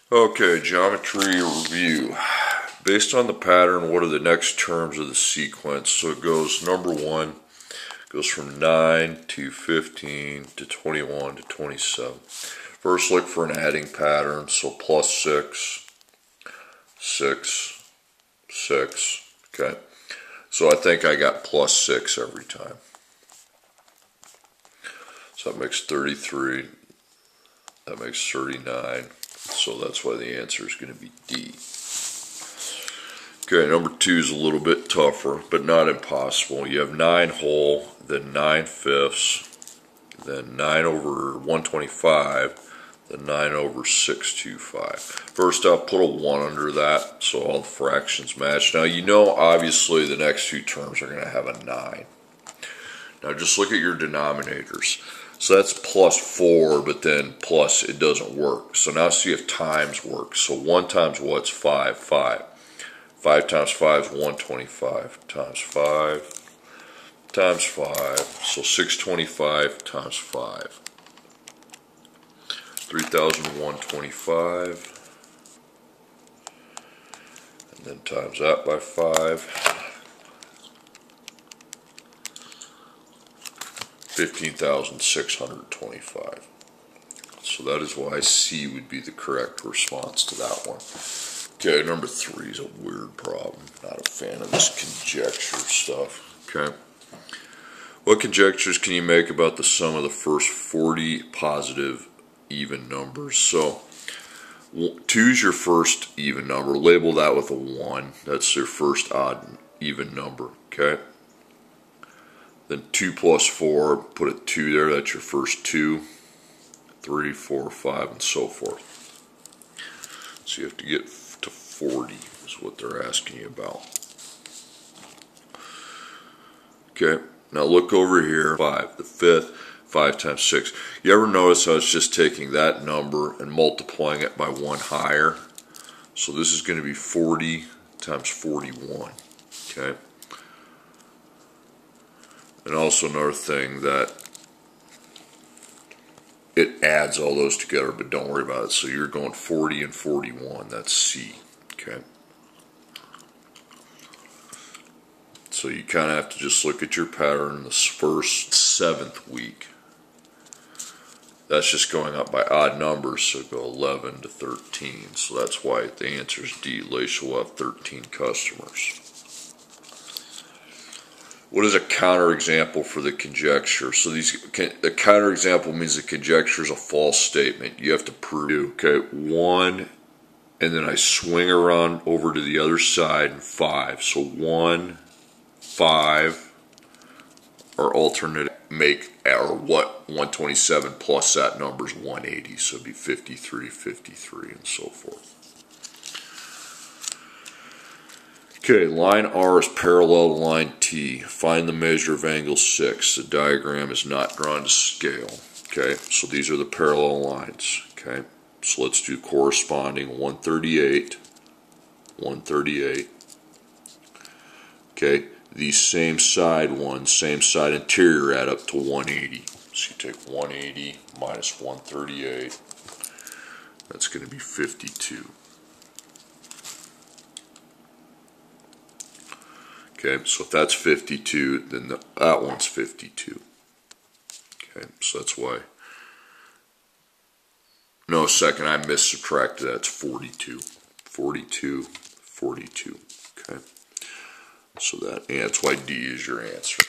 Okay, geometry review. Based on the pattern, what are the next terms of the sequence? So it goes number 1, goes from 9 to 15 to 21 to 27. First, look for an adding pattern. So plus 6, 6, 6. Okay. So I think I got plus 6 every time. So that makes 33. That makes 39. So that's why the answer is going to be D. Okay, number 2 is a little bit tougher, but not impossible. You have 9 whole, then 9 fifths, then 9 over 125, then 9 over 625. First I'll put a 1 under that, so all the fractions match. Now you know obviously the next two terms are going to have a 9. Now just look at your denominators. So that's plus 4, but then plus it doesn't work. So now see if times work. So 1 times what's 5? 5. 5 times 5 is 125 times 5 times 5. So 625 times 5. 3,125. And then times that by 5. 15,625. So that is why C would be the correct response to that one. Okay, number 3 is a weird problem. Not a fan of this conjecture stuff. Okay. What conjectures can you make about the sum of the first 40 positive even numbers? So 2 is your first even number. Label that with a 1. That's your first odd even number. Okay. Then 2 plus 4, put a 2 there, that's your first 2, 3, 4, 5, and so forth. So you have to get to 40 is what they're asking you about. Okay, now look over here, 5, the fifth, 5 times 6. You ever notice I was just taking that number and multiplying it by 1 higher? So this is going to be 40 times 41, okay? And also another thing that it adds all those together, but don't worry about it. So you're going 40 and 41, that's C, okay? So you kind of have to just look at your pattern this first 7th week. That's just going up by odd numbers, so go 11 to 13. So that's why the answer is D. Laisha will have 13 customers. What is a counterexample for the conjecture? So a counterexample means the conjecture is a false statement. You have to prove, okay, 1, and then I swing around over to the other side, and 5. So 1, 5, or alternate or what 127 plus that number is 180. So it'd be 53, 53, and so forth. Okay, line R is parallel to line T. Find the measure of angle 6. The diagram is not drawn to scale. Okay, so these are the parallel lines. Okay, so let's do corresponding 138, 138. Okay, these same side ones, same side interior add up to 180. So you take 180 minus 138. That's going to be 52. Okay, so if that's 52, then that one's 52. Okay, so that's why. No, second, I missubtracted. That's 42. 42, 42. Okay, so that's why D is your answer.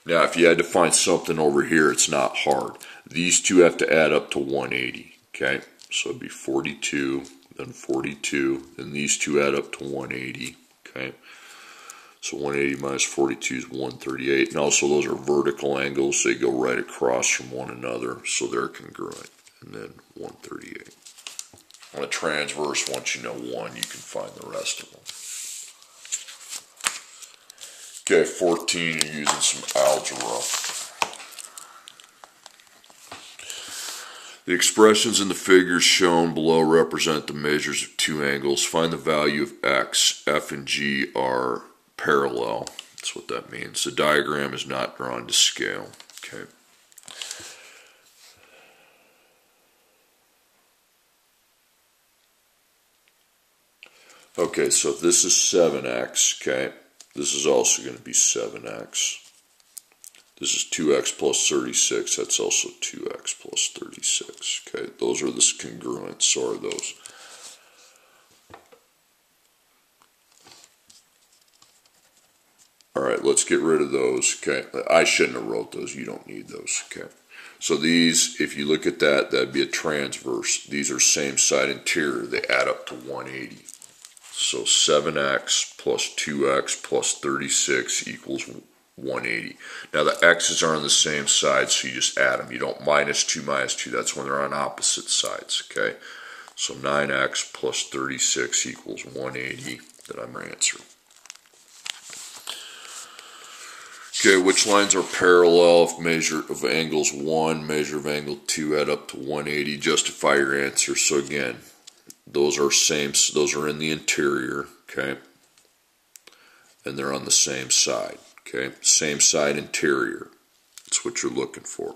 Now, if you had to find something over here, it's not hard. These two have to add up to 180. Okay, so it'd be 42, then 42, then these two add up to 180. Okay. So 180 minus 42 is 138. And also those are vertical angles. They go right across from one another. So they're congruent. And then 138. On a transverse, once you know 1, you can find the rest of them. Okay, 14, you're using some algebra. The expressions in the figures shown below represent the measures of two angles. Find the value of x. F and G are parallel. That's what that means. The diagram is not drawn to scale. Okay. Okay, so if this is 7x, okay, this is also going to be 7x. This is 2x plus 36. That's also 2x plus 36. Okay, those are the congruent. So are those. All right, let's get rid of those. Okay, I shouldn't have wrote those. You don't need those. Okay, so these, if you look at that, that'd be a transverse. These are same side interior. They add up to 180. So 7x plus 2x plus 36 equals 180. Now the x's are on the same side, so you just add them. You don't minus 2 minus 2. That's when they're on opposite sides, okay? So 9x plus 36 equals 180. That I'm our answer. Okay, which lines are parallel if measure of angles 1, measure of angle 2 add up to 180? Justify your answer. So again, those are in the interior, okay? And they're on the same side. Okay, same side interior. That's what you're looking for.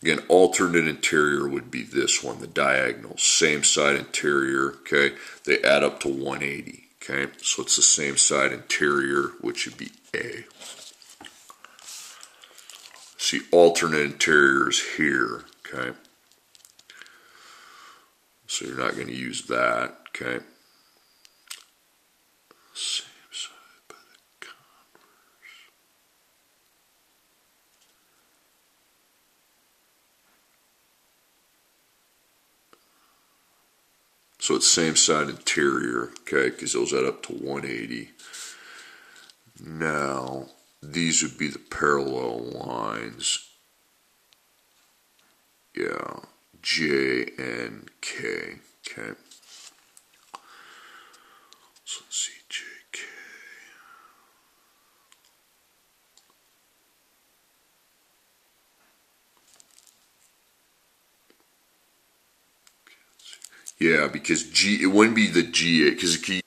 Again, alternate interior would be this one, the diagonal. Same side interior, okay? They add up to 180, okay? So it's the same side interior, which would be A. See, alternate interior is here, okay? So you're not going to use that, okay? Same side by the converse. So it's same side interior, okay, because those add up to 180. Now, these would be the parallel lines. Yeah, J and K, okay. So let's see, J, K. Yeah, because G, it wouldn't be the G, because okay.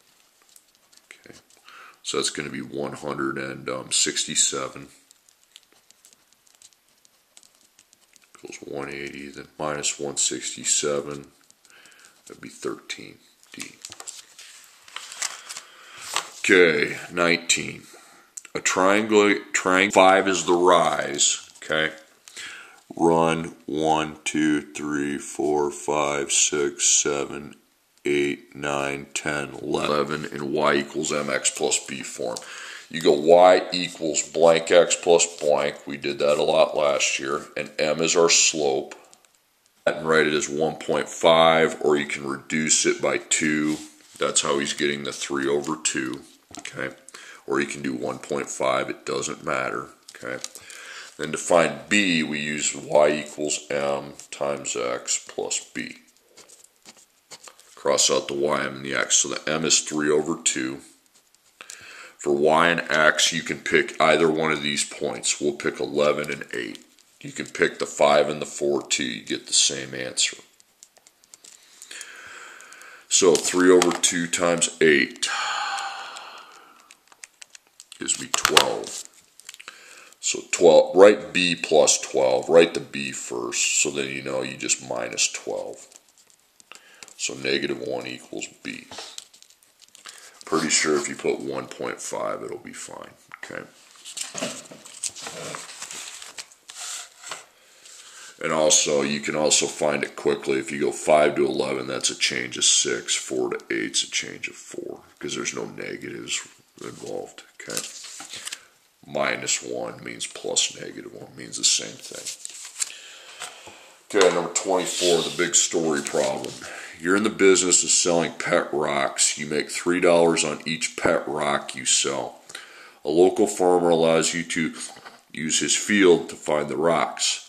So that's going to be 167 equals 180, then minus 167, that'd be 13, D. Okay, 19. A triangle, 5 is the rise, okay? Run 1, 2, 3, 4, 5, 6, 7, 8, 9, 10, 11 in y equals mx plus b form. You go y equals blank x plus blank. We did that a lot last year. And m is our slope. And write it as 1.5, or you can reduce it by 2. That's how he's getting the 3 over 2. Okay. Or you can do 1.5. It doesn't matter. Okay. Then to find b, we use y equals m times x plus b. Cross out the y, m, and the x. So the m is 3 over 2. For y and x, you can pick either one of these points. We'll pick 11 and 8. You can pick the 5 and the 4 too. You get the same answer. So 3 over 2 times 8 gives me 12. So 12, write b plus 12. Write the b first, so then you know you just minus 12. So negative 1 equals b. Pretty sure if you put 1.5, it'll be fine. Okay. And also, you can also find it quickly. If you go 5 to 11, that's a change of 6. 4 to 8 is a change of 4, because there's no negatives involved. Okay. Minus 1 means plus negative 1, means the same thing. Okay, number 24, the big story problem. You're in the business of selling pet rocks. You make $3 on each pet rock you sell. A local farmer allows you to use his field to find the rocks.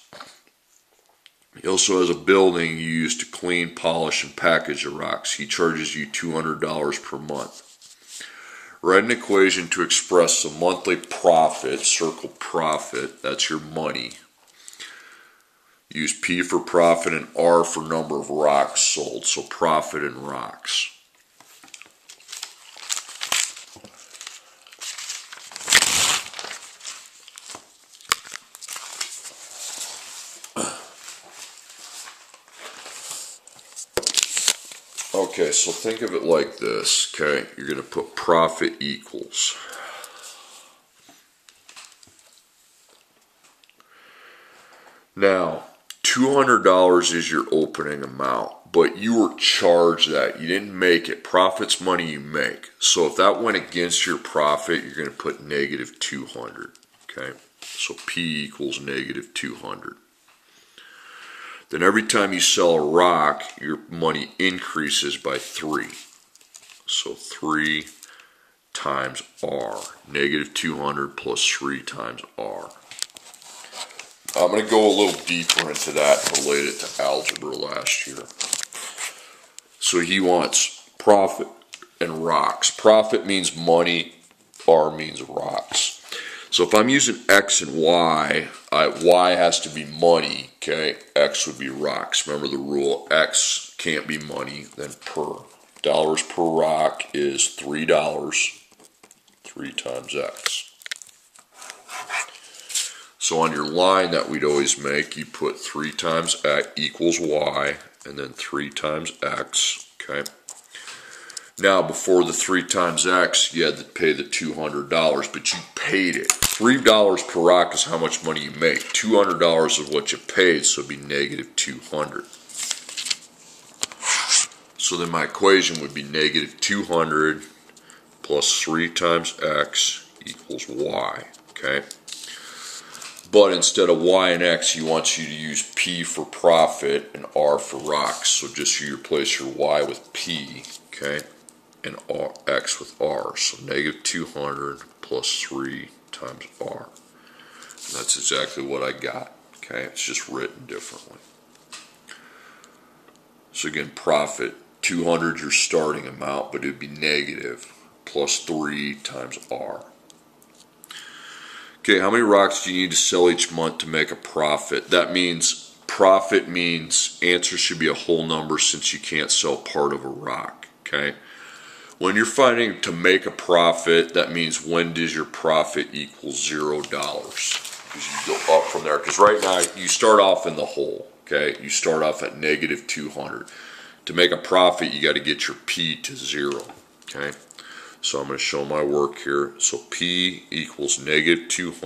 He also has a building you use to clean, polish, and package the rocks. He charges you $200 per month. Write an equation to express the monthly profit. Circle profit, that's your money. Use P for profit and R for number of rocks sold. So profit in rocks. Okay, so think of it like this, okay? You're going to put profit equals. Now, $200 is your opening amount, but you were charged that. You didn't make it. Profit's money you make. So if that went against your profit, you're going to put negative 200, okay? So P equals negative 200. Then every time you sell a rock, your money increases by 3. So 3 times R. Negative 200 plus 3 times R. I'm going to go a little deeper into that and relate it to algebra last year. So he wants profit and rocks. Profit means money. R means rocks. So if I'm using X and Y, Y has to be money, okay? X would be rocks. Remember the rule, X can't be money, then per. Dollars per rock is $3, 3 times X. So on your line that we'd always make, you put 3 times X equals Y, and then 3 times X, okay? Now, before the 3 times X, you had to pay the $200, but you paid it. $3 per rock is how much money you make. $200 is what you paid, so it'd be negative 200. So then my equation would be negative 200 plus 3 times X equals Y, okay? But instead of Y and X, he wants you to use P for profit and R for rocks. So just you replace your Y with P, okay? And X with R. So negative 200 plus 3 times R. And that's exactly what I got. Okay, it's just written differently. So again, profit, 200 your starting amount, but it would be negative plus 3 times R. Okay, how many rocks do you need to sell each month to make a profit? That means profit means answer should be a whole number since you can't sell part of a rock. Okay. When you're finding to make a profit, that means when does your profit equal $0? Because you go up from there. Because right now you start off in the hole. Okay, you start off at negative 200. To make a profit, you got to get your P to 0. Okay, so I'm going to show my work here. So P equals negative 200.